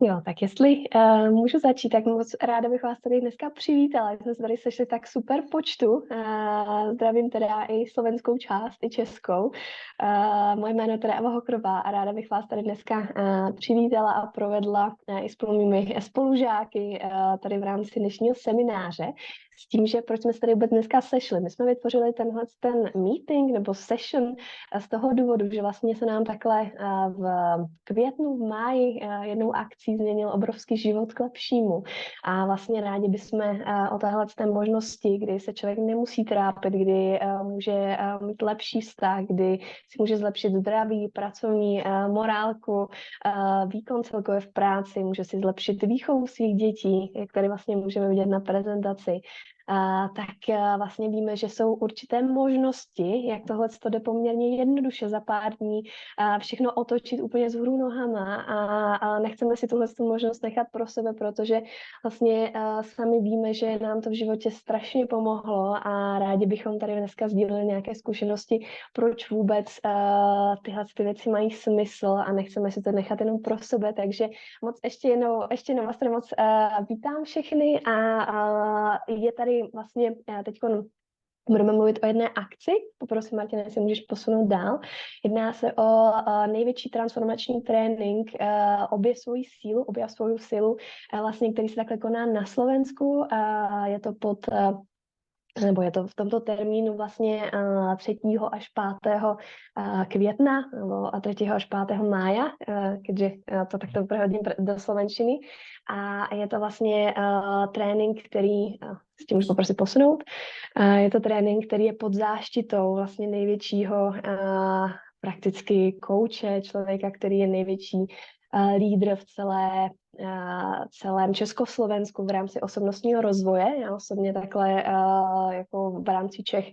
Jo, tak jestli můžu začít, tak moc ráda bych vás tady dneska přivítala. Jsme se tady sešli tak super počtu. Zdravím teda i slovenskou část, i českou. Moje jméno je teda Eva Hokrová a ráda bych vás tady dneska přivítala a provedla i spolu mými spolužáky tady v rámci dnešního semináře. S tím, že proč jsme se tady vůbec dneska sešli. My jsme vytvořili ten meeting nebo session z toho důvodu, že vlastně se nám takhle v květnu, v máji jednou akcí změnil obrovský život k lepšímu. A vlastně rádi bychom o téhle možnosti, kdy se člověk nemusí trápit, kdy může mít lepší vztah, kdy si může zlepšit zdraví, pracovní morálku, výkon celkově v práci, může si zlepšit výchovu svých dětí, jak tady vlastně můžeme vidět na prezentaci. Tak vlastně víme, že jsou určité možnosti, jak tohle to jde poměrně jednoduše za pár dní všechno otočit úplně vzhůru nohama a nechceme si tuhle možnost nechat pro sebe, protože vlastně sami víme, že nám to v životě strašně pomohlo a rádi bychom tady dneska sdíleli nějaké zkušenosti, proč vůbec tyhle věci mají smysl a nechceme si to nechat jenom pro sebe, takže moc ještě jednou vás tady moc vítám všechny a je tady vlastně teď budeme mluvit o jedné akci. Poprosím, Martina, jestli můžeš posunout dál. Jedná se o největší transformační trénink Objev svou sílu, vlastně, který se takhle koná na Slovensku. Je to nebo je to v tomto termínu vlastně 3. až 5. května, nebo 3. až 5. mája, keďže to takto prehodím do slovenčiny. A je to vlastně trénink, který, s tím můžu poprosit posunout, je to trénink, který je pod záštitou vlastně největšího prakticky kouče, člověka, který je největší lídr v celém Československu v rámci osobnostního rozvoje. Já osobně takhle jako v rámci Čech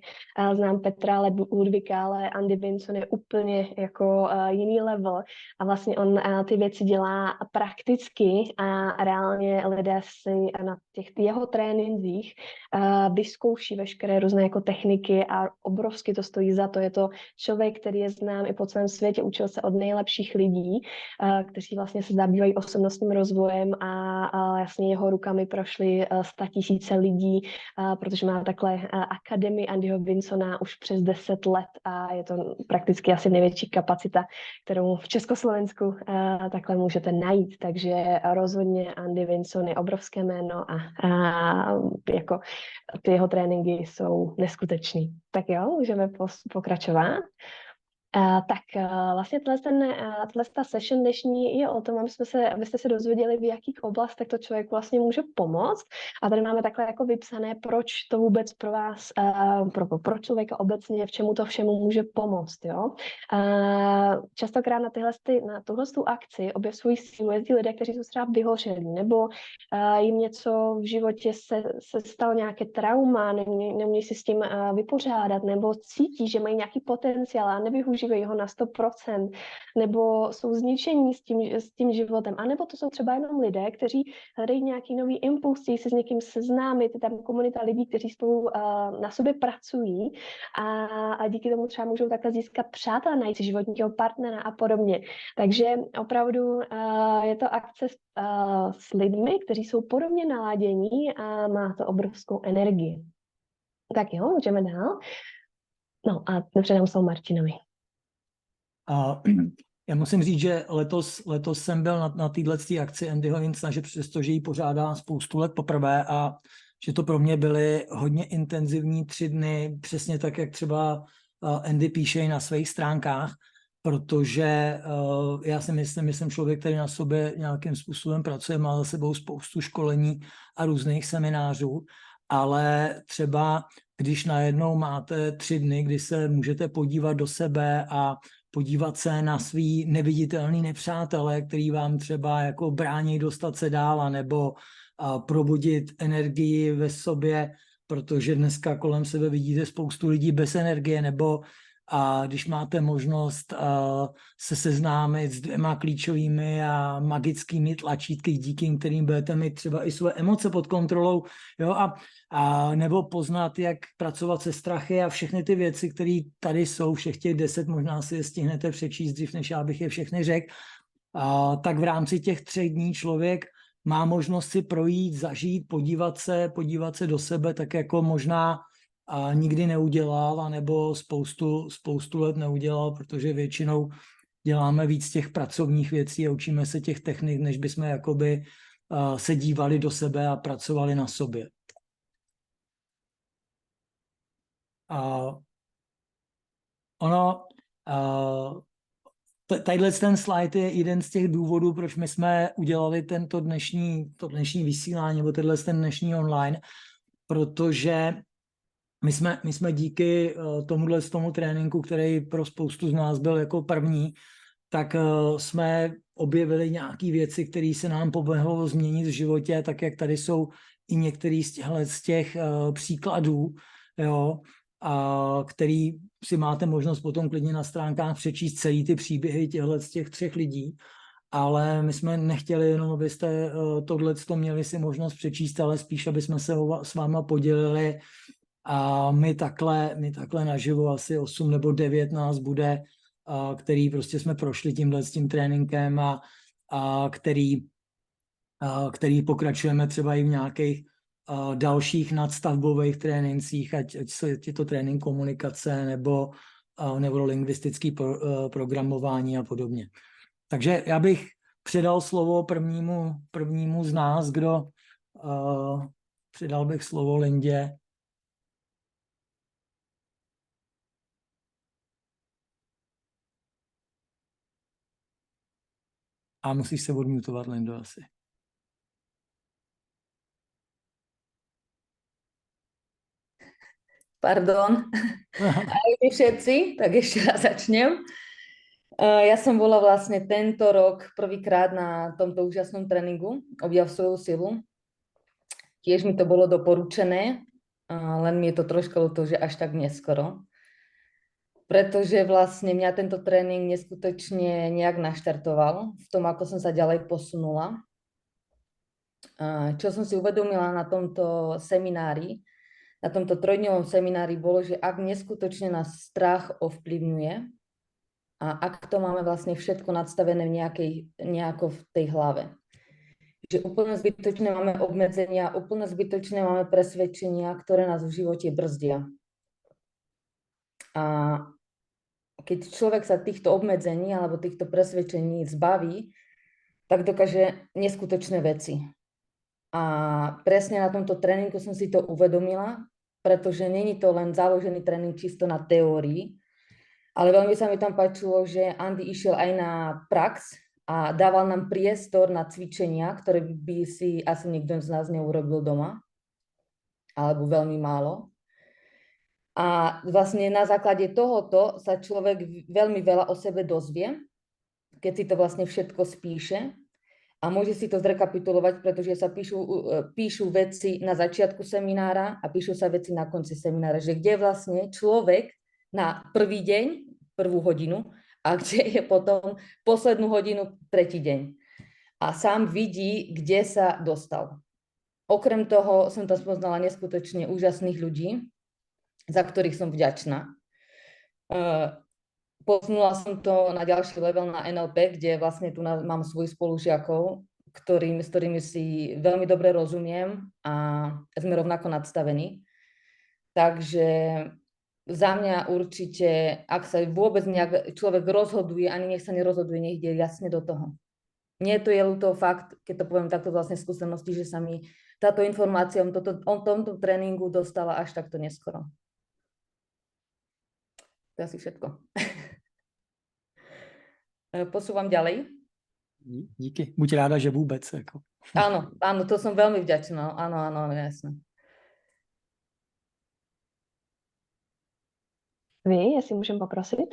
znám Petra Ludvíka, ale Andy Vinson je úplně jako jiný level a vlastně on ty věci dělá prakticky a reálně lidé si na těch jeho trénincích vyzkouší veškeré různé jako techniky a obrovsky to stojí za to. Je to člověk, který je znám i po celém světě, učil se od nejlepších lidí, kteří vlastně se zabývají osobnostním rozvojem a jasně jeho rukami prošly 100 000 lidí, protože má takhle akademii Andyho Vinsona už přes 10 let a je to prakticky asi největší kapacita, kterou v Československu takhle můžete najít, takže rozhodně Andy Vinson je obrovské jméno a jako ty jeho tréninky jsou neskutečný. Tak jo, můžeme pokračovat. Vlastně ta session dnešní je o tom, abyste se dozvěděli, v jakých oblastech to člověk vlastně může pomoct. A tady máme takhle jako vypsané, proč to vůbec pro vás, pro člověka obecně, v čemu to všemu může pomoct. Jo? Častokrát na tuhle akci Objev svou sílu jezdí lidé, kteří jsou třeba vyhořelí, nebo jim něco v životě se stalo nějaké trauma, neumí si s tím vypořádat, nebo cítí, že mají nějaký potenciál a nevyužívají ho na 100%, nebo jsou zničení s tím životem, anebo to jsou třeba jenom lidé, kteří hledají nějaký nový impuls, chtějí se s někým seznámit, je tam komunita lidí, kteří spolu na sobě pracují a díky tomu třeba můžou takhle získat přátelé, najít si životního partnera a podobně. Takže opravdu je to akce s lidmi, kteří jsou podobně naladění a má to obrovskou energii. Tak jo, můžeme dál. No a předám slovo Martinovi. Já musím říct, že letos jsem byl na této akci Andyho Vinsona, že přestože ji pořádá spoustu let poprvé a že to pro mě byly hodně intenzivní 3 dny, přesně tak, jak třeba Andy píše na svých stránkách, protože já si myslím, že jsem člověk, který na sobě nějakým způsobem pracuje, má za sebou spoustu školení a různých seminářů, ale třeba když najednou máte 3 dny, kdy se můžete podívat do sebe a podívat se na svý neviditelný nepřátelé, který vám třeba jako brání dostat se dál, nebo probudit energii ve sobě, protože dneska kolem sebe vidíte spoustu lidí bez energie, nebo když máte možnost se seznámit s 2 klíčovými a magickými tlačítky, díky kterým budete mít třeba i své emoce pod kontrolou, jo, a nebo poznat, jak pracovat se strachy a všechny ty věci, které tady jsou, všech těch 10, možná si je stihnete přečíst dřív, než já bych je všechny řekl. tak v rámci těch 3 dní člověk má možnost si projít, zažít, podívat se do sebe, tak jako možná nikdy neudělal, anebo spoustu let neudělal, protože většinou děláme víc těch pracovních věcí a učíme se těch technik, než bychom jakoby se dívali do sebe a pracovali na sobě. Tadyhle ten slide je jeden z těch důvodů, proč my jsme udělali to dnešní vysílání, nebo ten dnešní online, protože my jsme díky tomu tréninku, který pro spoustu z nás byl jako první, tak jsme objevili nějaké věci, které se nám pomohlo změnit v životě, tak jak tady jsou i některý z těch příkladů, jo, který si máte možnost potom klidně na stránkách přečíst celý ty příběhy z těch 3 lidí, ale my jsme nechtěli jenom, abyste tohleto měli si možnost přečíst, ale spíš, aby jsme se s váma podělili a my takhle naživo asi 8 nebo 9 nás bude, který prostě jsme prošli tím tréninkem a který pokračujeme třeba i v nějakých dalších nadstavbových trénincích, ať je to trénink komunikace nebo neurolingvistický programování a podobně. Takže já bych předal slovo prvnímu z nás, předal bych slovo Lindě. A musíš se odmutovat, Lindo, asi. Pardon. Ahojte všetci, tak ešte raz začnem. Ja som bola vlastne tento rok prvýkrát na tomto úžasnom tréningu Objav svoju silu. Tiež mi to bolo doporučené, len mi je to troška ľúto, že až tak neskoro. Pretože vlastne mňa tento tréning neskutočne nejak naštartoval v tom, ako som sa ďalej posunula. Čo som si uvedomila na tomto seminári, na tomto 3-dňovom seminári bolo, že ak neskutočne nás strach ovplyvňuje a ak to máme vlastne všetko nadstavené nejako v tej hlave. Že úplne zbytočné máme obmedzenia, úplne zbytočné máme presvedčenia, ktoré nás v živote brzdia. A keď človek sa týchto obmedzení alebo týchto presvedčení zbaví, tak dokáže neskutočné veci. A presne na tomto tréningu som si to uvedomila, pretože není to len založený tréning čisto na teórii, ale veľmi sa mi tam páčilo, že Andy išiel aj na prax a dával nám priestor na cvičenia, ktoré by si asi nikto z nás neurobil doma, alebo veľmi málo. A vlastne na základe tohoto sa človek veľmi veľa o sebe dozvie, keď si to vlastne všetko spíše. A môže si to zrekapitulovať, pretože sa píšu veci na začiatku seminára a píšu sa veci na konci seminára, že kde vlastne človek na prvý deň, prvú hodinu a kde je potom poslednú hodinu, tretí deň. A sám vidí, kde sa dostal. Okrem toho som tam spoznala neskutočne úžasných ľudí, za ktorých som vďačná. Posunula som to na ďalší level na NLP, kde vlastne tu mám svojich spolužiakov, s ktorými si veľmi dobre rozumiem a sme rovnako nadstavení. Takže za mňa určite, ak sa vôbec nejak človek rozhoduje, ani nech sa nerozhoduje, nech ide jasne do toho. Nie to je ľúto fakt, keď to poviem takto vlastne skúsenosti, že sa mi táto informácia o tomto tréningu dostala až takto neskoro. To je asi všetko. Posúvam ďalej. Díky. Buď ráda, že vôbec. Jako. Áno, to som veľmi vďačná. Áno, jasné. Vy, jestli můžem poprosit?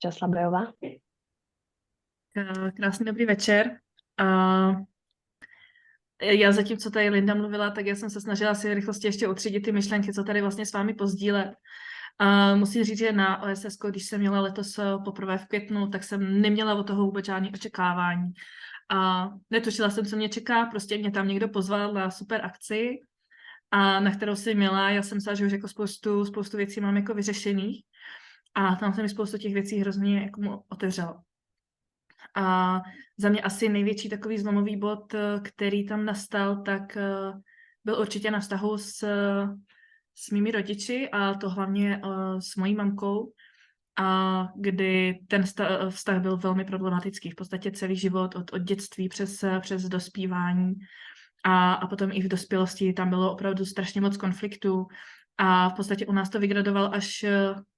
Česla Bojová. Krásný dobrý večer. Já zatím, co tady Linda mluvila, tak já jsem se snažila si rychlosti ještě utřídit ty myšlenky, co tady vlastně s vámi pozdílet. Musím říct, že na OSS, když jsem měla letos poprvé v květnu, tak jsem neměla od toho vůbec žádné očekávání. Netušila jsem, co mě čeká, prostě mě tam někdo pozval na super akci, a na kterou jsem měla. Já jsem myslela, že už jako spoustu věcí mám jako vyřešených. A tam se mi spoustu těch věcí hrozně jako otevřelo. A za mě asi největší takový zlomový bod, který tam nastal, tak byl určitě na vztahu s mými rodiči, a to hlavně s mojí mamkou, a kdy ten vztah byl velmi problematický. V podstatě celý život od dětství přes dospívání a potom i v dospělosti tam bylo opravdu strašně moc konfliktů. A v podstatě u nás to vygradoval až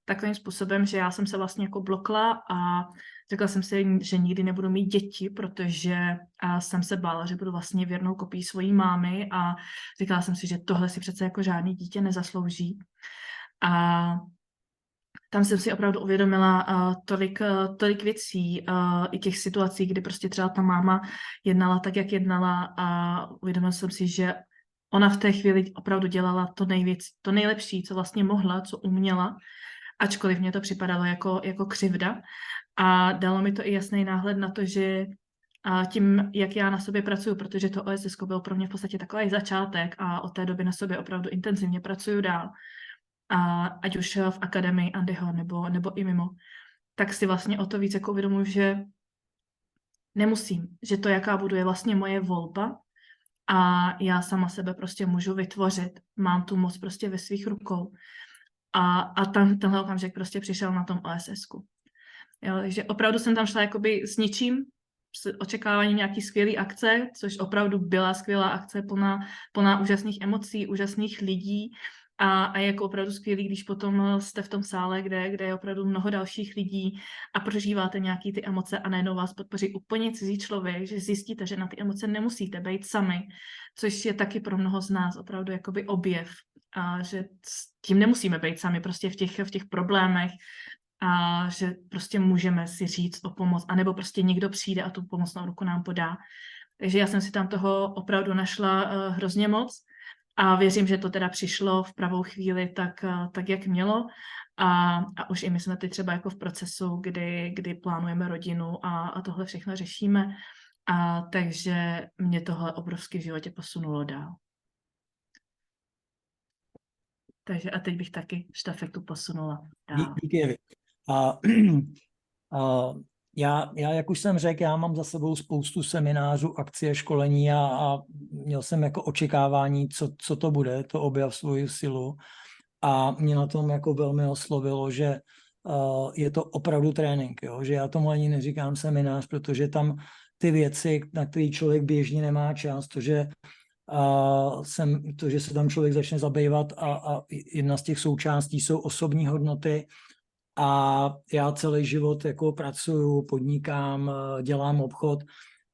takovým způsobem, že já jsem se vlastně jako blokla a řekla jsem si, že nikdy nebudu mít děti, protože jsem se bála, že budu vlastně věrnou kopií svojí mámy, a říkala jsem si, že tohle si přece jako žádný dítě nezaslouží. A tam jsem si opravdu uvědomila tolik věcí, i těch situací, kdy prostě třeba ta máma jednala tak, jak jednala, a uvědomila jsem si, že ona v té chvíli opravdu dělala to nejlepší, co vlastně mohla, co uměla, ačkoliv mě to připadalo jako křivda. A dalo mi to i jasný náhled na to, že tím, jak já na sobě pracuji, protože to OSS byl pro mě v podstatě takový začátek, a od té doby na sobě opravdu intenzivně pracuju dál, a ať už v akademii Andyho nebo i mimo, tak si vlastně o to víc jako uvědomuji, že nemusím, že to, jaká budu, je vlastně moje volba, a já sama sebe prostě můžu vytvořit. Mám tu moc prostě ve svých rukou. A tenhle okamžik prostě přišel na tom OSS-ku. Jo, takže opravdu jsem tam šla jakoby s ničím, s očekáváním nějaký skvělý akce, což opravdu byla skvělá akce, plná úžasných emocí, úžasných lidí, a je jako opravdu skvělý, když potom jste v tom sále, kde je opravdu mnoho dalších lidí a prožíváte nějaký ty emoce, a najednou vás podpoří úplně cizí člověk, že zjistíte, že na ty emoce nemusíte být sami, což je taky pro mnoho z nás opravdu jakoby objev, a že tím nemusíme být sami prostě v těch problémech, a že prostě můžeme si říct o pomoc, anebo prostě někdo přijde a tu pomocnou ruku nám podá. Takže já jsem si tam toho opravdu našla hrozně moc, a věřím, že to teda přišlo v pravou chvíli tak jak mělo, a už i my jsme teď třeba jako v procesu, kdy plánujeme rodinu a tohle všechno řešíme, takže mě tohle obrovsky v životě posunulo dál. Takže a teď bych taky štafetu posunula dál. Díky. Já, jak už jsem řekl, já mám za sebou spoustu seminářů, akcí a školení, a měl jsem jako očekávání, co to bude, to objav svoji silu, a mě na tom jako velmi oslovilo, že je to opravdu trénink, jo? Že já tomu ani neříkám seminář, protože tam ty věci, na které člověk běžně nemá čas, to, že se tam člověk začne zabývat, a jedna z těch součástí jsou osobní hodnoty. A já celý život jako pracuju, podnikám, dělám obchod,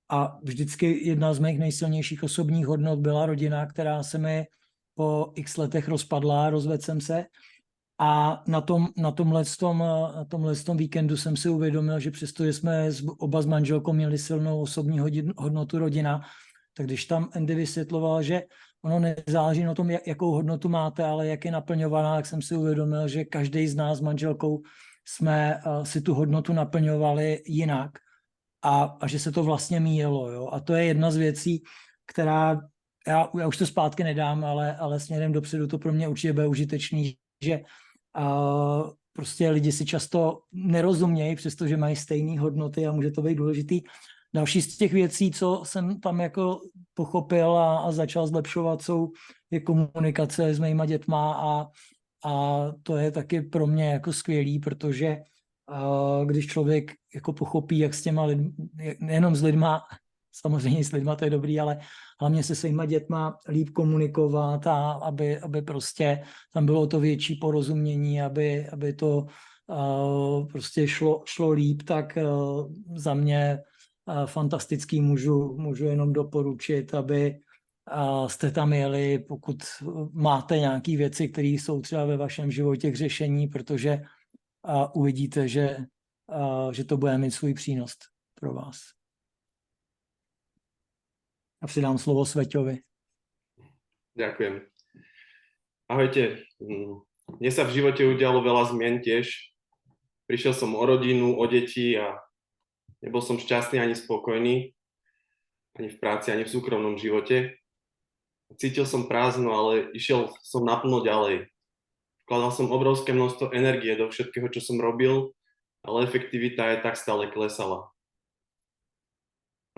a vždycky jedna z mých nejsilnějších osobních hodnot byla rodina, která se mi po x letech rozpadla, rozvedl jsem se, a na tomhle víkendu jsem si uvědomil, že přestože jsme oba s manželkou měli silnou osobní hodnotu rodina, tak když tam Andy vysvětloval, že ono nezáleží na tom, jakou hodnotu máte, ale jak je naplňovaná, tak jsem si uvědomil, že každý z nás s manželkou jsme si tu hodnotu naplňovali jinak, a že se to vlastně míjelo. Jo? A to je jedna z věcí, která, já už to zpátky nedám, ale směrem dopředu to pro mě určitě bude užitečný, že prostě lidi si často nerozumějí, přestože mají stejné hodnoty, a může to být důležitý. Další z těch věcí, co jsem tam jako pochopil a začal zlepšovat, je komunikace s mýma dětma, a to je taky pro mě jako skvělý, protože když člověk jako pochopí, jak s těma lidmi, nejenom s lidma, samozřejmě s lidma to je dobrý, ale hlavně se svýma dětma líp komunikovat, a aby prostě tam bylo to větší porozumění, aby to prostě šlo líp, tak za mě fantastický, můžu jenom doporučit, aby jste tam jeli, pokud máte nějaké věci, které jsou třeba ve vašem životě k řešení, protože uvidíte, že to bude mít svůj přínos pro vás. A přidám slovo Sveťovi. Ďakujem. Ahojte. Mne sa v živote udialo veľa zmien tiež. Prišiel som o rodinu, o deti, a nebol som šťastný ani spokojný, ani v práci, ani v súkromnom živote. Cítil som prázdno, ale išiel som naplno ďalej. Vkladal som obrovské množstvo energie do všetkého, čo som robil, ale efektivita aj tak stále klesala.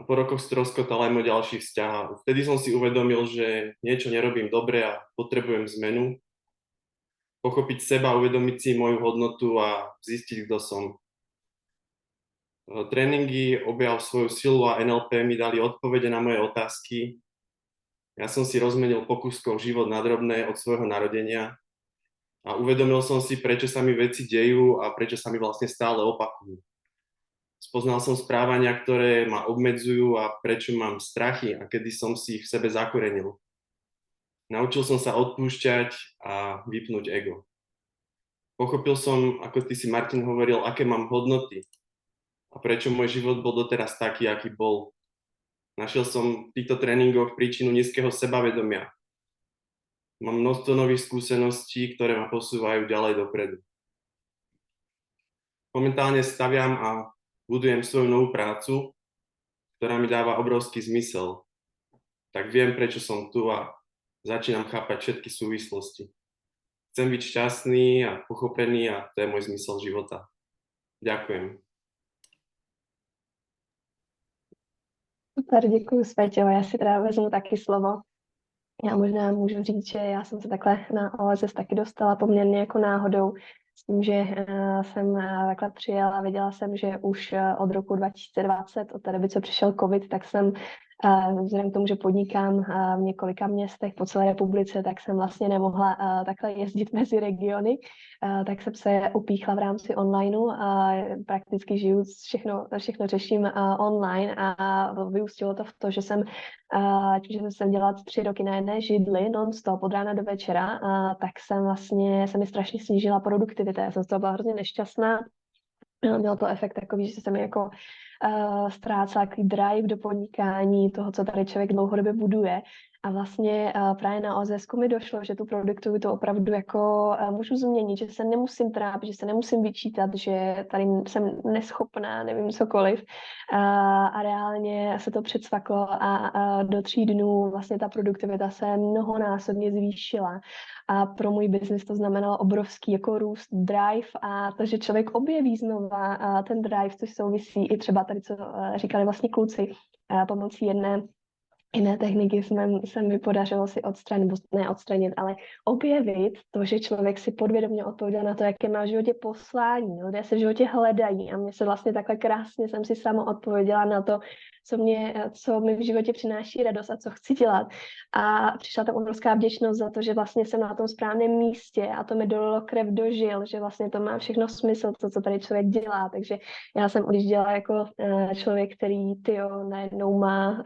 A po rokoch stroskotal aj môj ďalší vzťah. A vtedy som si uvedomil, že niečo nerobím dobre a potrebujem zmenu. Pochopiť seba, uvedomiť si moju hodnotu a zistiť, kto som. Tréningy Objav svoju silu a NLP mi dali odpovede na moje otázky. Ja som si rozmenil pokuskou život na drobné od svojho narodenia a uvedomil som si, prečo sa mi veci dejú a prečo sa mi vlastne stále opakujú. Spoznal som správania, ktoré ma obmedzujú a prečo mám strachy a kedy som si ich v sebe zakorenil. Naučil som sa odpúšťať a vypnúť ego. Pochopil som, ako ty si, Martin, hovoril, aké mám hodnoty a prečo môj život bol doteraz taký, aký bol. Našiel som v týchto tréningoch príčinu nízkeho sebavedomia. Mám množstvo nových skúseností, ktoré ma posúvajú ďalej dopredu. Momentálne staviam a budujem svoju novú prácu, ktorá mi dáva obrovský zmysel. Tak viem, prečo som tu a začínam chápať všetky súvislosti. Chcem byť šťastný a pochopený a to je môj zmysel života. Ďakujem. Super, děkuji, Světě. Já si teda vezmu taky slovo. Já možná můžu říct, že já jsem se takhle na OSS taky dostala poměrně jako náhodou s tím, že jsem takhle přijela a viděla jsem, že už od roku 2020, od té doby, co přišel covid, tak jsem vzhledem k tomu, že podnikám v několika městech po celé republice, tak jsem vlastně nemohla takhle jezdit mezi regiony, tak jsem se upíchla v rámci onlineu a prakticky žiju, všechno řeším online a vyústilo to v to, že jsem tím, že jsem dělala 3 roky na jedné židli non-stop od rána do večera, tak se mi strašně snížila produktivita. Já jsem z toho byla hrozně nešťastná. Měl to efekt takový, že se mi jako ztrácela takový drive do podnikání, toho, co tady člověk dlouhodobě buduje. A vlastně právě na OSS mi došlo, že tu produktivitu opravdu jako můžu změnit, že se nemusím trápit, že se nemusím vyčítat, že tady jsem neschopná, nevím cokoliv. A reálně se to předsvaklo a do 3 dnů vlastně ta produktivita se mnohonásobně zvýšila. A pro můj biznis to znamenalo obrovský jako růst, drive a to, že člověk objeví znova ten drive, což souvisí i třeba tady, co říkali vlastně kluci, pomocí jiné techniky se mi podařilo si odstranit, ale objevit to, že člověk si podvědomě odpověděl na to, jaké má v životě poslání. Lidé se v životě hledají a mě se vlastně takhle krásně jsem si sama odpověděla na to, co mi v životě přináší radost a co chci dělat. A přišla tam obrovská vděčnost za to, že vlastně jsem na tom správném místě a to mi dolilo krev do žil, že vlastně to má všechno smysl, to, co tady člověk dělá. Takže já jsem odjížděla jako člověk, který najednou má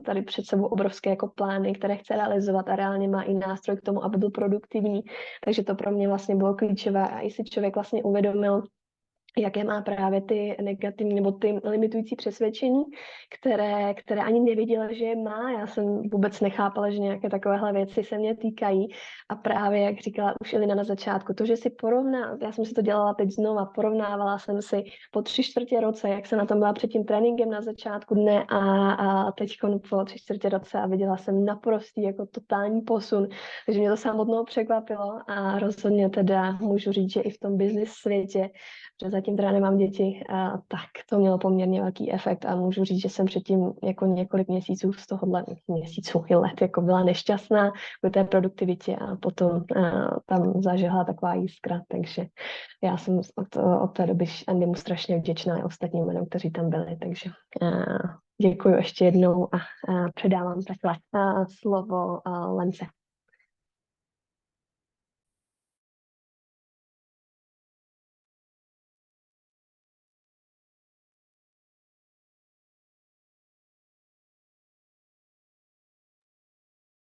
tady před sebou obrovské jako plány, které chce realizovat a reálně má i nástroj k tomu, aby byl produktivní. Takže to pro mě vlastně bylo klíčové a i si člověk vlastně uvědomil, jaké má právě ty negativní nebo ty limitující přesvědčení, které ani nevěděla, že je má. Já jsem vůbec nechápala, že nějaké takovéhle věci se mě týkají. A právě, jak říkala už Elina na začátku, to, že si já jsem si to dělala teď znova, porovnávala jsem si po 3/4 roce, jak jsem na tom byla před tím tréninkem na začátku dne a teď po 3/4 roce a viděla jsem naprostý jako totální posun. Takže mě to samotnou překvapilo a rozhodně teda můžu říct, že i v tom business světě, že zatím teda nemám děti, tak to mělo poměrně velký efekt a můžu říct, že jsem předtím jako několik měsíců z tohohle měsíců i let jako byla nešťastná v té produktivitě a potom tam zažehla taková jiskra, takže já jsem od té doby Andymu strašně vděčná i ostatním jménům, kteří tam byli, takže děkuji ještě jednou a předávám takhle slovo Lence.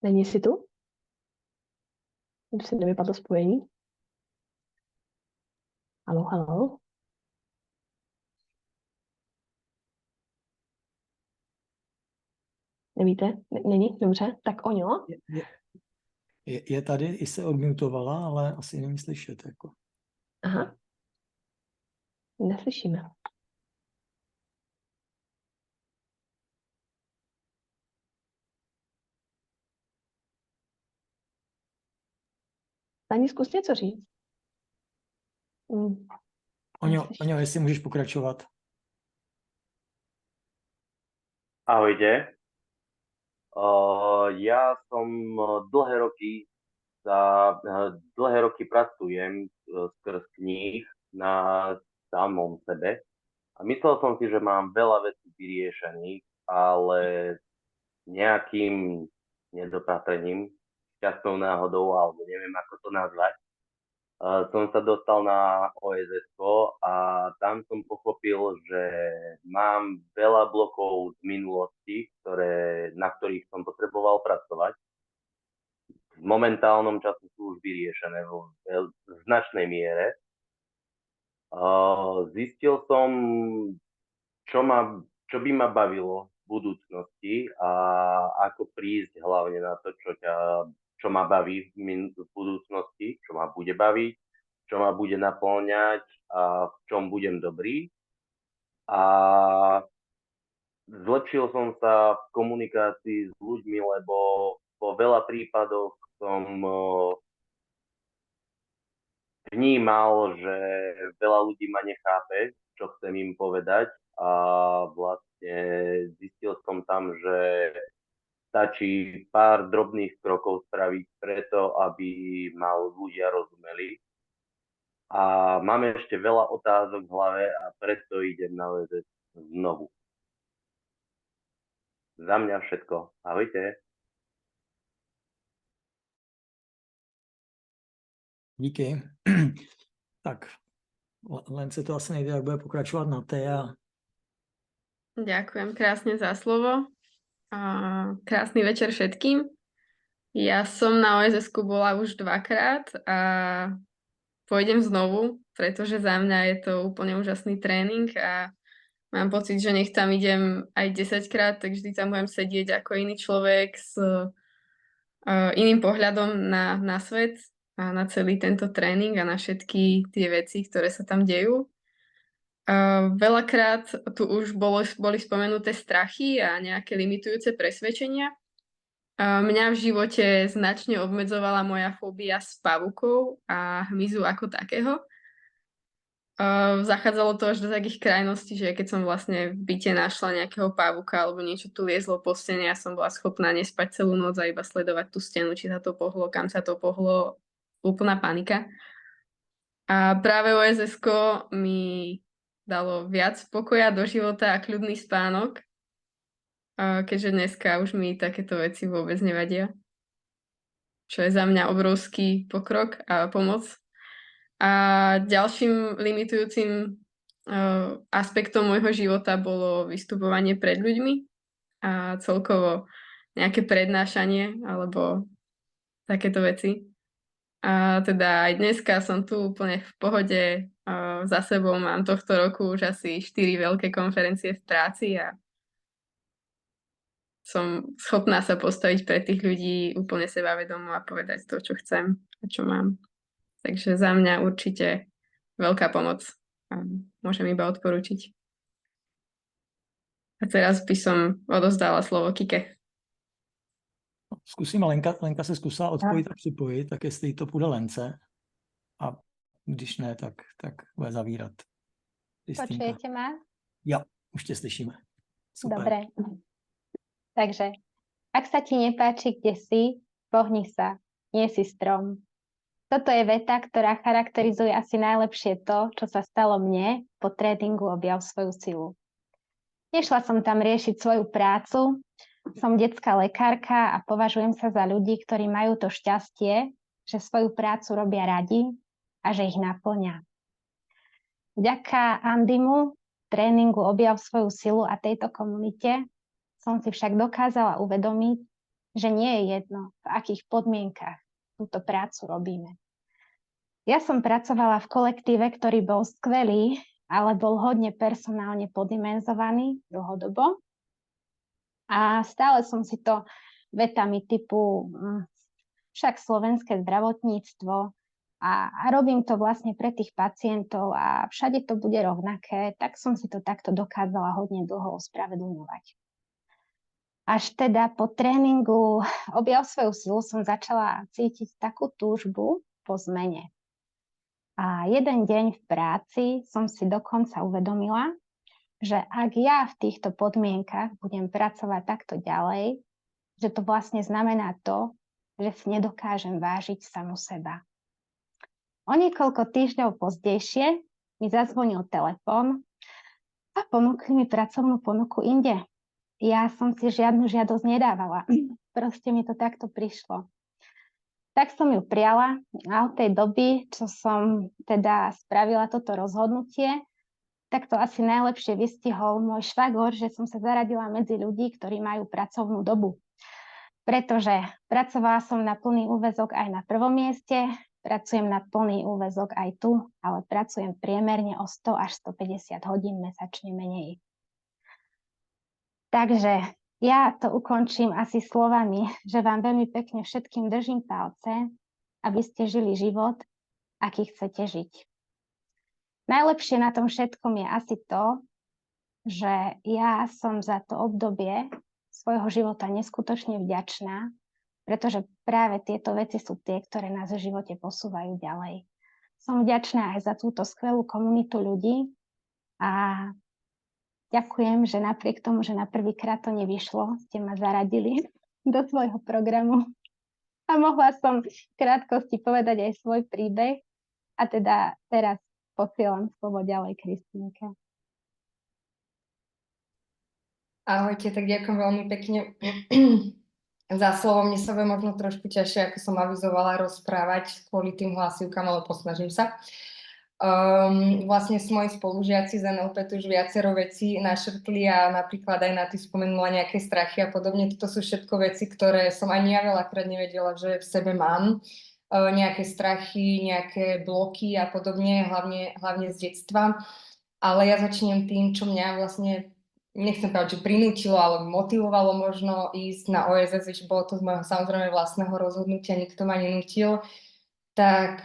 Není si tu? Už si nevypadlo spojení? Haló, haló? Nevíte? Není? Dobře. Tak Oňo? Je tady, i se odmutovala, ale asi není slyšet. Jako. Aha. Neslyšíme. Ani zkus něco říct. Oňo, jestli můžeš pokračovat. Ahojte. Ja som dlhé roky pracujem skrz kníh na samom sebe a myslel som si, že mám veľa vecí vyriešených, ale nejakým nedopatrením, šťastnou náhodou, alebo neviem ako to nazvať, som sa dostal na OSS-ko a tam som pochopil, že mám veľa blokov z minulosti, na ktorých som potreboval pracovať. V momentálnom čase sú už vyriešené v značnej miere. Zistil som, čo by ma bavilo v budúcnosti a ako prísť hlavne na to, čo ma baví v budúcnosti, čo ma bude baviť, čo ma bude naplňať a v čom budem dobrý. A zlepšil som sa v komunikácii s ľuďmi, lebo po veľa prípadoch som vnímal, že veľa ľudí ma nechápe, čo chcem im povedať a vlastne zistil som tam, že stačí pár drobných krokov spraviť preto, aby ma ľudia rozumeli. A mám ešte veľa otázok v hlave a preto idem na OSS znovu. Za mňa všetko. Ahojte. Díky. Tak, Lence to asi nejde, jak bude pokračovat na Teja. Ďakujem krásne za slovo. Krásny večer všetkým. Ja som na OSS-ku bola už 2-krát a pôjdem znovu, pretože za mňa je to úplne úžasný tréning a mám pocit, že nech tam idem aj 10-krát, tak vždy tam budem sedieť ako iný človek s iným pohľadom na svet a na celý tento tréning a na všetky tie veci, ktoré sa tam dejú. Veľakrát tu už boli spomenuté strachy a nejaké limitujúce presvedčenia. Mňa v živote značne obmedzovala moja fóbia s pavúkov a hmyzu ako takého. Zachádzalo to až do takých krajností, že keď som vlastne v byte našla nejakého pavúka alebo niečo tu liezlo po stene, ja som bola schopná nespať celú noc a iba sledovať tú stenu, či sa to pohlo, kam sa to pohlo. Úplná panika. A práve OSS-ko mi dalo viac pokoja do života a kľudný spánok, keďže dneska už mi takéto veci vôbec nevadia. Čo je za mňa obrovský pokrok a pomoc. A ďalším limitujúcim aspektom môjho života bolo vystupovanie pred ľuďmi a celkovo nejaké prednášanie alebo takéto veci. A teda aj dneska som tu úplne v pohode. Za sebou mám tohto roku už asi 4 veľké konferencie v práci a som schopná sa postaviť pre tých ľudí úplne sebavedomo a povedať to, čo chcem a čo mám. Takže za mňa určite veľká pomoc a môžem iba odporúčiť. A teraz by som odozdala slovo Kike. Zkusím, Lenka se zkusila odpojit a připojit, tak jestli to půjde Lence. A když ne, tak bude zavírat. Kristýnka. Počujete ma? Jo, už tě slyšíme. Super. Dobre. Takže, ak sa ti nepáči, kde si, pohni sa, nie si strom. Toto je veta, ktorá charakterizuje asi najlepšie to, čo sa stalo mne po tréningu Objav svoju silu. Nešla som tam riešiť svoju prácu, som detská lekárka a považujem sa za ľudí, ktorí majú to šťastie, že svoju prácu robia radi a že ich naplňa. Vďaka Andymu, tréningu Objav svoju silu a tejto komunite som si však dokázala uvedomiť, že nie je jedno, v akých podmienkach túto prácu robíme. Ja som pracovala v kolektíve, ktorý bol skvelý, ale bol hodne personálne poddimenzovaný dlhodobo. A stále som si to vetami typu však slovenské zdravotníctvo a robím to vlastne pre tých pacientov a všade to bude rovnaké, tak som si to takto dokázala hodne dlho ospravedlňovať. Až teda po tréningu Objav svoju silu som začala cítiť takú túžbu po zmene. A jeden deň v práci som si dokonca uvedomila, že ak ja v týchto podmienkach budem pracovať takto ďalej, že to vlastne znamená to, že si nedokážem vážiť samu seba. O niekoľko týždňov pozdejšie mi zazvonil telefón a ponúkli mi pracovnú ponuku inde. Ja som si žiadnu žiadosť nedávala. Proste mi to takto prišlo. Tak som ju prijala a od tej doby, čo som teda spravila toto rozhodnutie, tak to asi najlepšie vystihol môj švagor, že som sa zaradila medzi ľudí, ktorí majú pracovnú dobu. Pretože pracovala som na plný úväzok aj na prvom mieste, pracujem na plný úväzok aj tu, ale pracujem priemerne o 100 až 150 hodín mesačne menej. Takže ja to ukončím asi slovami, že vám veľmi pekne všetkým držím palce, aby ste žili život, aký chcete žiť. Najlepšie na tom všetkom je asi to, že ja som za to obdobie svojho života neskutočne vďačná, pretože práve tieto veci sú tie, ktoré nás v živote posúvajú ďalej. Som vďačná aj za túto skvelú komunitu ľudí a ďakujem, že napriek tomu, že na prvýkrát to nevyšlo, ste ma zaradili do svojho programu a mohla som v krátkosti povedať aj svoj príbeh a teda teraz posielam slovo ďalej Kristínke. Ahojte, tak ďakujem veľmi pekne za slovo. Mne sa bude možno trošku ťažšie, ako som avizovala, rozprávať kvôli tým hlasivkám, ale posnažím sa. Vlastne moji spolužiaci z NLP tu už viacero vecí našrtli a napríklad aj na ty spomenula nejaké strachy a podobne. Toto sú všetko veci, ktoré som ani ja veľakrát nevedela, že v sebe mám. Nejaké strachy, nejaké bloky a podobne, hlavne z detstva. Ale ja začnem tým, čo mňa vlastne, nechcem povedať, že prinútilo, ale motivovalo možno ísť na OSS, že bolo to z môjho samozrejme vlastného rozhodnutia, nikto ma nenútil. Tak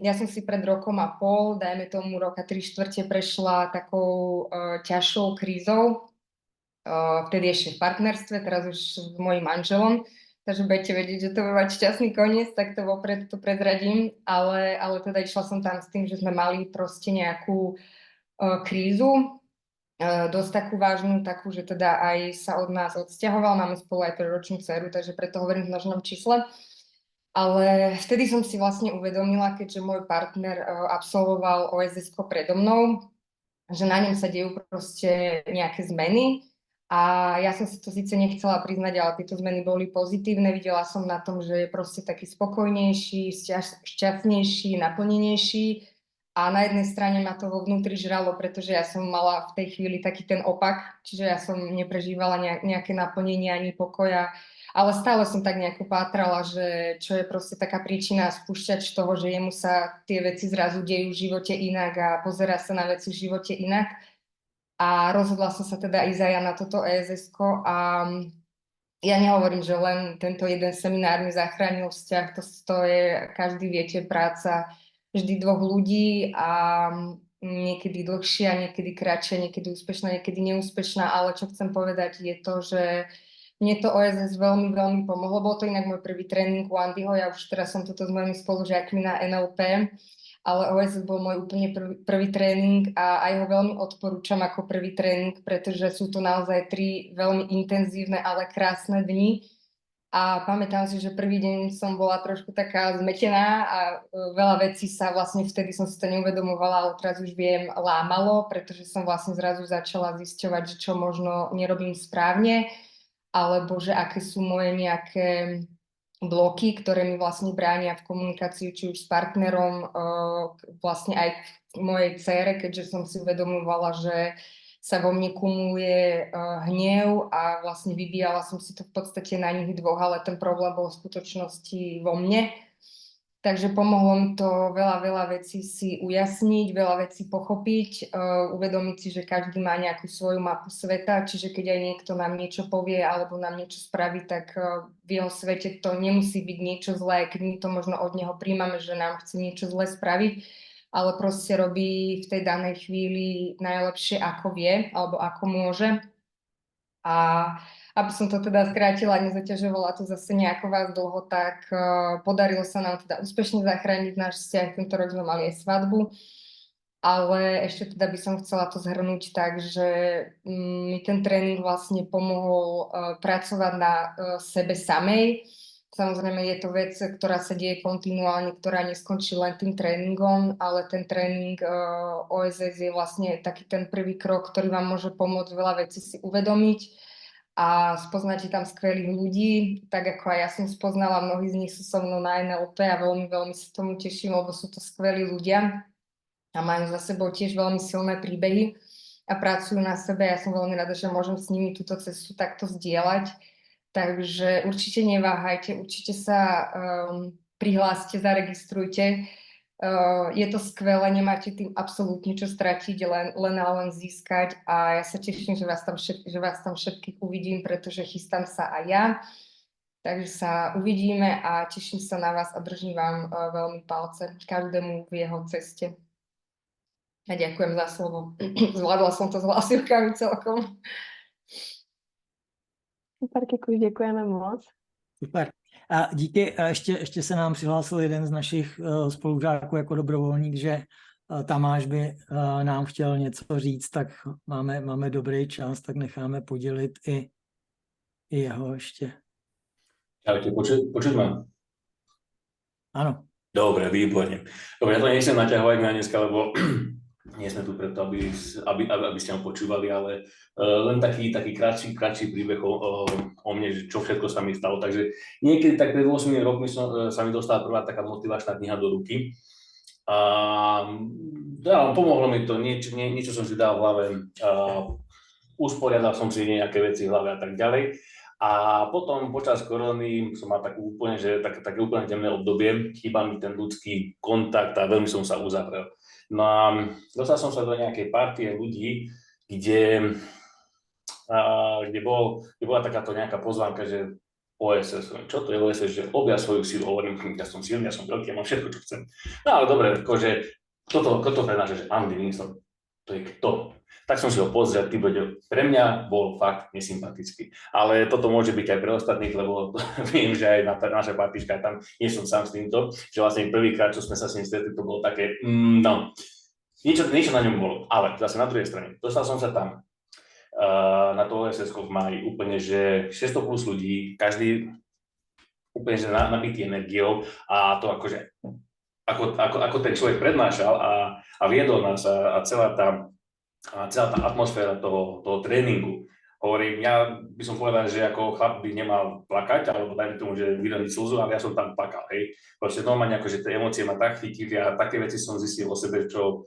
ja som si pred rokom a pol, dajme tomu roka 3/4, prešla takou ťažšou krízou. Vtedy ešte v partnerstve, teraz už s mojím manželom. Takže budete vedieť, že to bude mať šťastný koniec, tak to vopred to prezradím. Ale teda išla som tam s tým, že sme mali proste nejakú krízu, dosť takú vážnu, takú, že teda aj sa od nás odsťahoval. Máme spolu aj 3-ročnú dceru, takže preto hovorím v množnom čísle. Ale vtedy som si vlastne uvedomila, keďže môj partner absolvoval OSS-ko predo mnou, že na ňom sa dejú proste nejaké zmeny a ja som si to síce nechcela priznať, ale tieto zmeny boli pozitívne. Videla som na tom, že je proste taký spokojnejší, šťastnejší, naplnenejší a na jednej strane ma to vo vnútri žralo, pretože ja som mala v tej chvíli taký ten opak, čiže ja som neprežívala nejaké naplnenie ani pokoja. Ale stále som tak nejako pátrala, že čo je proste taká príčina spúšťač toho, že jemu sa tie veci zrazu dejú v živote inak a pozerá sa na veci v živote inak. A rozhodla som sa teda ísť aj ja na toto ESS-ko a ja nehovorím, že len tento jeden seminár mi zachránil vzťah, to je, každý viete, práca vždy dvoch ľudí a niekedy dlhšia, niekedy kratšia, niekedy úspešná, niekedy neúspešná, ale čo chcem povedať je to, že mne to OSS veľmi, veľmi pomohlo. Bol to inak môj prvý tréning u Andyho, ja už teraz som toto s mojimi spolužiakmi na NLP, ale OSS bol môj úplne prvý tréning a aj ho veľmi odporúčam ako prvý tréning, pretože sú to naozaj 3 veľmi intenzívne, ale krásne dni. A pamätám si, že prvý deň som bola trošku taká zmetená a veľa vecí sa vlastne vtedy som si to neuvedomovala, ale teraz už viem, lámalo, pretože som vlastne zrazu začala zisťovať, že čo možno nerobím správne, alebo že aké sú moje nejaké bloky, ktoré mi vlastne bránia v komunikácii, či už s partnerom, vlastne aj k mojej dcére, keďže som si uvedomovala, že sa vo mne kumuluje hnev a vlastne vybíjala som si to v podstate na nich dvoch, ale ten problém bol v skutočnosti vo mne. Takže pomohlo mi to veľa vecí si ujasniť, veľa vecí pochopiť, uvedomiť si, že každý má nejakú svoju mapu sveta, čiže keď aj niekto nám niečo povie alebo nám niečo spraví, tak v jeho svete to nemusí byť niečo zlé, keď my to možno od neho príjmame, že nám chce niečo zlé spraviť, ale proste robí v tej danej chvíli najlepšie, ako vie alebo ako môže. A aby som to teda skrátila, nezaťažovala to zase nejako vás dlho, tak podarilo sa nám teda úspešne zachrániť náš vzťah. Tento rok sme mali aj svadbu, ale ešte teda by som chcela to zhrnúť tak, že mi ten tréning vlastne pomohol pracovať na sebe samej. Samozrejme je to vec, ktorá sa deje kontinuálne, ktorá neskončí len tým tréningom, ale ten tréning OSS je vlastne taký ten prvý krok, ktorý vám môže pomôcť veľa vecí si uvedomiť a spoznáte tam skvelých ľudí, tak ako aj ja som spoznala, mnohí z nich sú so mnou na NLP a veľmi, veľmi sa tomu teším, lebo sú to skvelí ľudia a majú za sebou tiež veľmi silné príbehy a pracujú na sebe. Ja som veľmi rada, že môžem s nimi túto cestu takto zdieľať. Takže určite neváhajte, určite sa prihláste, zaregistrujte. Je to skvelé, nemáte tým absolútne čo stratiť, len získať a ja sa teším, že vás tam všetkých uvidím, pretože chystám sa aj ja. Takže sa uvidíme a teším sa na vás a držím vám veľmi palce každému v jeho ceste. A ďakujem za slovo. Zvládla som to s hlasivkami celkom. Super, Kikuš, děkujeme moc. Super. A díky, a ještě se nám přihlásil jeden z našich spolužáků jako dobrovolník, že Tamáš by nám chtěl něco říct, tak máme dobrý čas, tak necháme podělit i jeho ještě. Čaute, počuť ma? Áno. Dobre, výborne. Dobre, ja to nechcem naťahovať na dneska, lebo nie sme tu preto, aby ste ho počúvali, ale len taký kratší príbeh o mne, že čo všetko sa mi stalo. Takže niekedy tak pred 8 rokmi sa mi dostala prvá taká motivačná kniha do ruky. A pomohlo mi to, niečo som si dal v hlave, usporiadal som si nejaké veci v hlave a tak ďalej. A potom počas korony som mal také úplne temné obdobie, chýba mi ten ľudský kontakt a veľmi som sa uzavrel. No a dostal som sa do nejakej partie ľudí, kde bola takáto nejaká pozvánka, že OSS, čo to je OSS, že objav svoju silu, hovorím, ja som silný, ja som veľký, ja mám všetko, čo chcem. No ale dobre, akože, kto prednáša, že Andy Winston, to je kto? Tak som si ho pozrel, pre mňa bol fakt nesympatický. Ale toto môže byť aj pre ostatných, lebo viem, že aj naša partička tam, nie som sám s týmto, že vlastne prvýkrát, čo sme sa s ním stretli, to bolo také, niečo na ňom bolo. Ale zase na druhej strane, dostal som sa tam na to OSS-ko v máji, úplne, že 600 plus ľudí, každý úplne, že nabitý energiou a to akože, ako ten človek prednášal a viedol nás a celá tá atmosféra toho tréningu. Hovorím, ja by som povedal, že ako chlap by nemal plakať, alebo dajme tomu, že vydaniť slzu, ale ja som tam plakal, hej. Proste normálne akože tie emócie ma tak chytili a také veci som zistil o sebe, čo,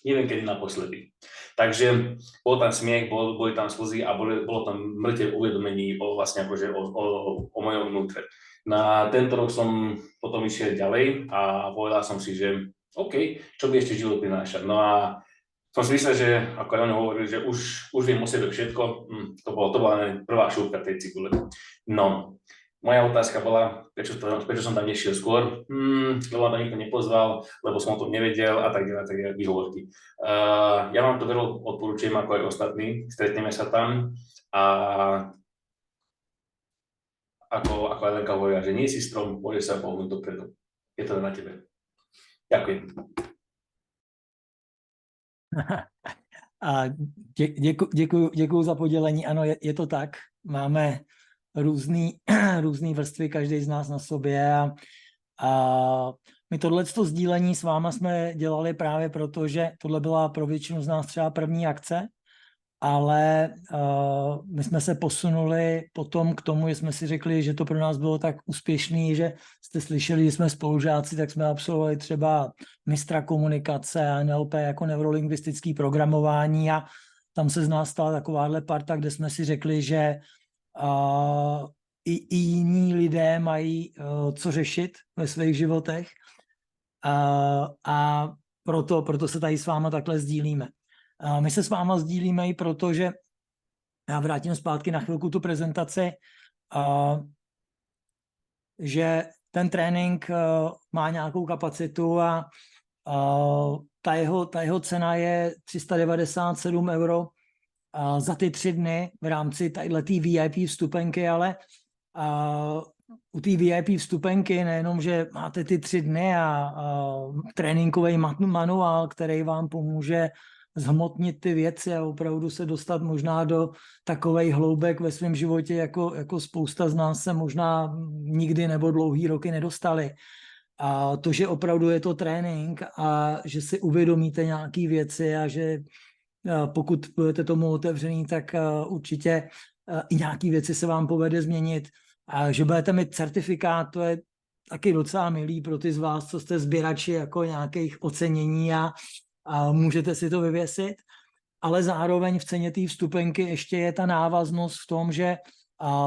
neviem kedy naposledy. Takže bol tam smiech, boli tam slzy a bolo tam mŕtev uvedomení vlastne akože o mojom vnútre. Na tento rok som potom išiel ďalej a povedal som si, že OK, čo by ešte život prinášať. No a som si myslel, že ako aj oni hovorili, že už viem o sebe všetko, to bola prvá šúbka tej cibule. No, moja otázka bola, prečo som tam nešiel skôr, lebo ma to nikto nepozval, lebo som o tom nevedel a tak ďalej, výhovorky. Ja vám to veľmi odporúčam, ako aj ostatní, stretneme sa tam a ako Alenka hovorila, že nie si strom, môžeš sa pohnúť dopredu. Je to na tebe. Ďakujem. A děkuju za podělení. Ano, je to tak. Máme různý vrstvy, každý z nás na sobě a my tohleto sdílení s váma jsme dělali právě proto, že tohle byla pro většinu z nás třeba první akce, ale my jsme se posunuli potom k tomu, že jsme si řekli, že to pro nás bylo tak úspěšný, že jste slyšeli, že jsme spolužáci, tak jsme absolvovali třeba mistra komunikace, NLP jako neurolingvistický programování a tam se z nás stala takováhle parta, kde jsme si řekli, že i jiní lidé mají co řešit ve svých životech a proto se tady s váma takhle sdílíme. My se s váma sdílíme i proto, že já vrátím zpátky na chvilku tu prezentaci, že ten trénink má nějakou kapacitu a ta jeho cena je 397 € za ty 3 dny v rámci tadyhletý VIP vstupenky, ale u té VIP vstupenky nejenom, že máte ty 3 dny a tréninkový manuál, který vám pomůže zhmotnit ty věci a opravdu se dostat možná do takovej hloubek ve svém životě, jako spousta z nás se možná nikdy nebo dlouhý roky nedostali. A to, že opravdu je to trénink a že si uvědomíte nějaké věci a že pokud budete tomu otevřený, tak určitě i nějaké věci se vám povede změnit. A že budete mít certifikát, to je taky docela milý pro ty z vás, co jste sběrači jako nějakých ocenění a můžete si to vyvěsit. Ale zároveň v ceně té vstupenky ještě je ta návaznost v tom, že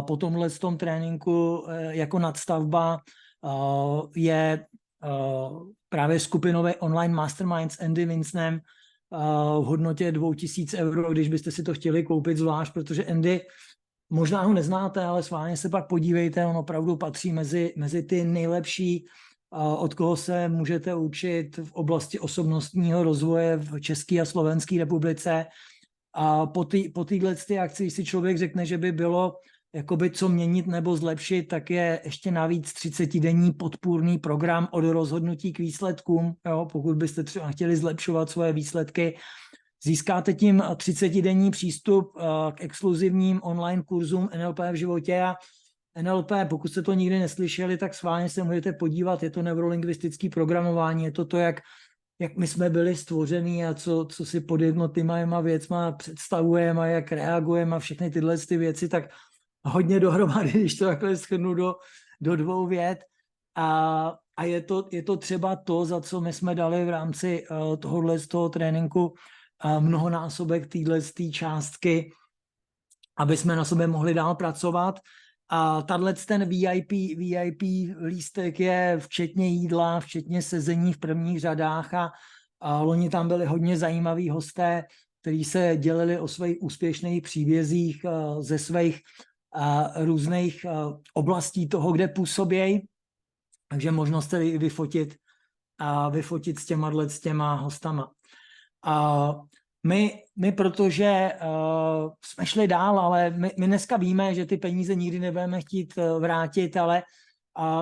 po tomhle tom tréninku jako nadstavba je právě skupinový online mastermind s Andy Vincenem v hodnotě 2000 €, když byste si to chtěli koupit zvlášť, protože Andy, možná ho neznáte, ale schválně se pak podívejte, on opravdu patří mezi ty nejlepší, od koho se můžete učit v oblasti osobnostního rozvoje v České a Slovenské republice. A po téhle akci, když si člověk řekne, že by bylo jakoby co měnit nebo zlepšit, tak je ještě navíc 30denní podpůrný program od rozhodnutí k výsledkům. Jo, pokud byste třeba chtěli zlepšovat svoje výsledky, získáte tím 30denní přístup k exkluzivním online kurzům NLP v životě. A NLP, pokud jste to nikdy neslyšeli, tak schválně se můžete podívat, je to neurolingvistické programování, je to, jak my jsme byli stvoření a co si pod jednotlivýma věcma představujeme a jak reagujeme a všechny tyhle věci, tak hodně dohromady, když to takhle shrnu do 2 vět. A je to třeba to, za co my jsme dali v rámci toho tréninku mnohonásobek této částky, aby jsme na sobě mohli dál pracovat. A ten VIP lístek je včetně jídla, včetně sezení v prvních řadách a loni tam byli hodně zajímaví hosté, kteří se dělili o svých úspěšných příbězích ze svých různých oblastí toho, kde působějí. Takže možnost se vyfotit s těma hostama. My protože jsme šli dál, ale my dneska víme, že ty peníze nikdy nebudeme chtít vrátit, ale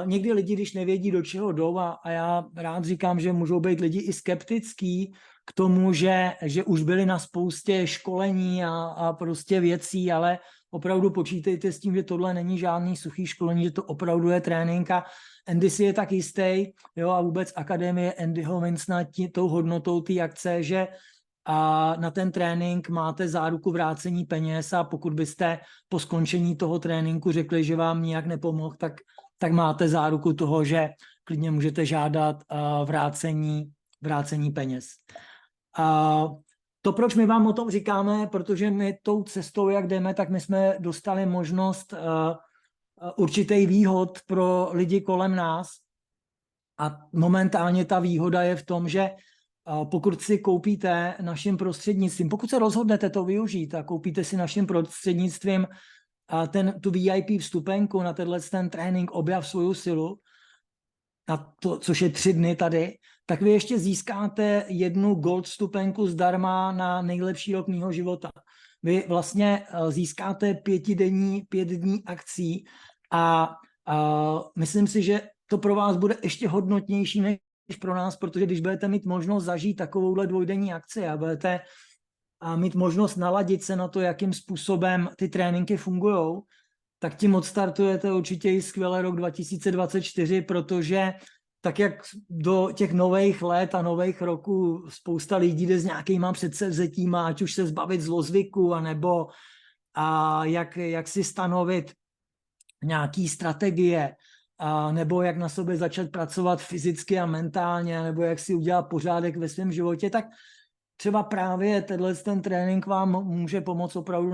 někdy lidi, když nevědí, do čeho jdou, a já rád říkám, že můžou být lidi i skeptický k tomu, že už byli na spoustě školení a prostě věcí, ale opravdu počítejte s tím, že tohle není žádný suchý školení, že to opravdu je trénink a Andy si je tak jistý, jo, a vůbec Akademie Andyho Vincena tou hodnotou té akce, že na ten trénink máte záruku vrácení peněz a pokud byste po skončení toho tréninku řekli, že vám nijak nepomohl, tak máte záruku toho, že klidně můžete žádat vrácení peněz. To, proč my vám o tom říkáme, protože my tou cestou, jak jdeme, tak my jsme dostali možnost určitých výhod pro lidi kolem nás a momentálně ta výhoda je v tom, že pokud si koupíte naším prostřednictvím, pokud se rozhodnete to využít a koupíte si naším prostřednictvím tu VIP vstupenku na ten trénink Objav svoju silu, na to, což je 3 dny tady, tak vy ještě získáte 1 gold vstupenku zdarma na nejlepší rok mýho života. Vy vlastně získáte 5 dní akcí a myslím si, že to pro vás bude ještě hodnotnější než pro nás, protože když budete mít možnost zažít takovouhle 2denní akci a budete mít možnost naladit se na to, jakým způsobem ty tréninky fungujou, tak tím odstartujete určitě i skvělý rok 2024, protože tak jak do těch nových let a nových roků spousta lidí jde s nějakýma předsevzetíma, ať už se zbavit zlozvyku, anebo jak si stanovit nějaký strategie, nebo jak na sobě začít pracovat fyzicky a mentálně, nebo jak si udělat pořádek ve svém životě, tak třeba právě ten trénink vám může pomoct opravdu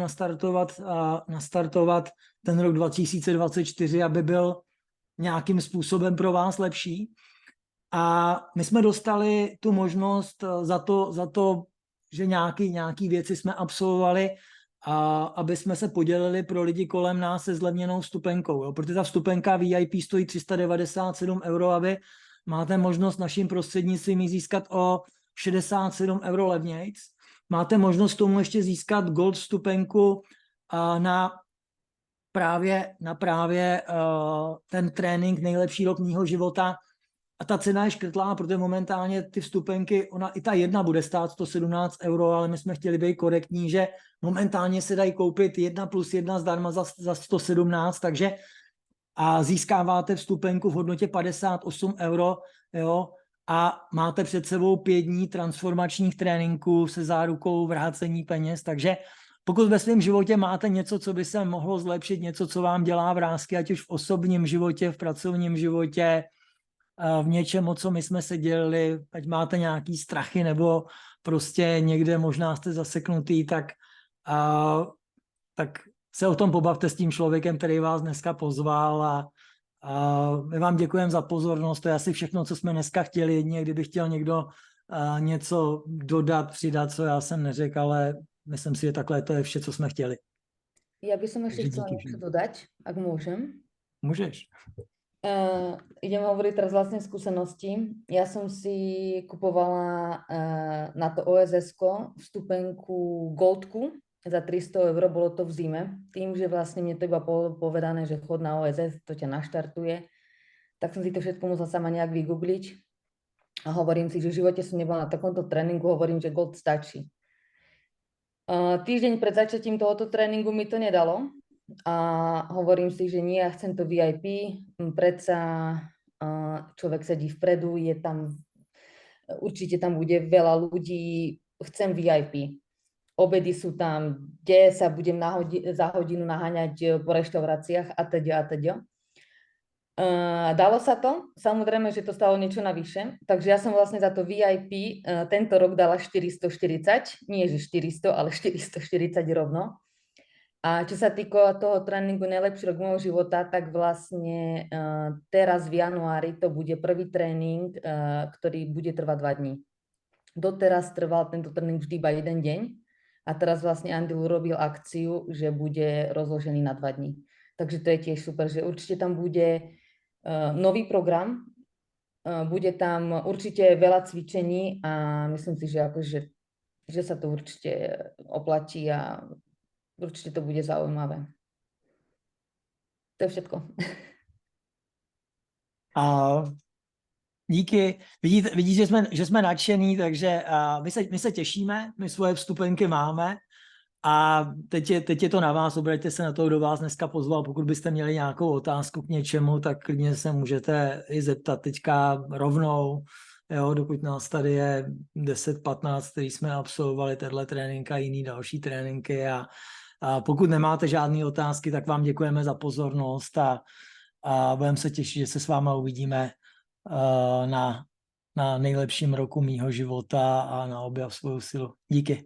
nastartovat ten rok 2024, aby byl nějakým způsobem pro vás lepší. A my jsme dostali tu možnost za to, že nějaký věci jsme absolvovali, aby jsme se podělili pro lidi kolem nás se zlevněnou vstupenkou. Jo? Protože ta vstupenka VIP stojí 397 € a vy máte možnost naším prostřednictvím ji získat o 67 € levnějc. máte možnost tomu ještě získat gold vstupenku na právě ten trénink nejlepší rok mýho života. A ta cena je škrtlá, protože momentálně ty vstupenky, i ta jedna bude stát 117 €, ale my jsme chtěli být korektní, že momentálně se dají koupit 1+1 zdarma za 117, takže a získáváte vstupenku v hodnotě 58 €, jo, a máte před sebou 5 dní transformačních tréninků se zárukou vrácení peněz, takže pokud ve svém životě máte něco, co by se mohlo zlepšit, něco, co vám dělá vrásky, ať už v osobním životě, v pracovním životě, v něčem, o co my jsme se dělili, ať máte nějaký strachy nebo prostě někde možná jste zaseknutý, tak se o tom pobavte s tím člověkem, který vás dneska pozval a my vám děkujeme za pozornost. To je asi všechno, co jsme dneska chtěli. Jedině, kdyby chtěl někdo něco dodat, přidat, co já jsem neřekl, ale myslím si, že takhle to je vše, co jsme chtěli. Ja by som ešte chcela niečo dodať, ak môžem. Môžeš. Idem hovoriť teraz vlastne skúsenosti. Ja som si kupovala na to OSS-ko vstupenku Goldku za 300 €, bolo to v zime. Tým, že vlastne mne to iba povedané, že chod na OSS, to ťa naštartuje, tak som si to všetko musela sama nejak vygoogliť a hovorím si, že v živote som nebola na takomto tréningu, hovorím, že Gold stačí. Týždeň pred začatím tohoto tréningu mi to nedalo a hovorím si, že nie, ja chcem to VIP, predsa človek sedí vpredu, určite tam bude veľa ľudí, chcem VIP. Obedy sú tam, kde sa budem za hodinu naháňať po reštauráciách a teda. Dalo sa to, samozrejme, že to stalo niečo navyše, takže ja som vlastne za to VIP tento rok dala 440, nie že 400, ale 440 rovno. A čo sa týka toho tréningu najlepší rok môjho života, tak vlastne teraz v januári to bude prvý tréning, ktorý bude trvať 2 dní. Doteraz trval tento tréning vždy iba 1 deň a teraz vlastne Andy urobil akciu, že bude rozložený na 2 dní. Takže to je tiež super, že určite tam bude nový program, bude tam určite veľa cvičení a myslím si, že že sa to určite oplatí a určite to bude zaujímavé. To je všetko. Díky. Vidíte, že jsme nadšený, takže my se těšíme, my svoje vstupenky máme a teď je to na vás, obraťte se na to, kdo vás dneska pozval. Pokud byste měli nějakou otázku k něčemu, tak klidně se můžete i zeptat teďka rovnou, jo, dokud nás tady je 10-15, který jsme absolvovali tenhle trénink a jiný další tréninky a pokud nemáte žádné otázky, tak vám děkujeme za pozornost a budeme se těšit, že se s váma uvidíme na nejlepším roku mýho života a na objav svou silu. Díky.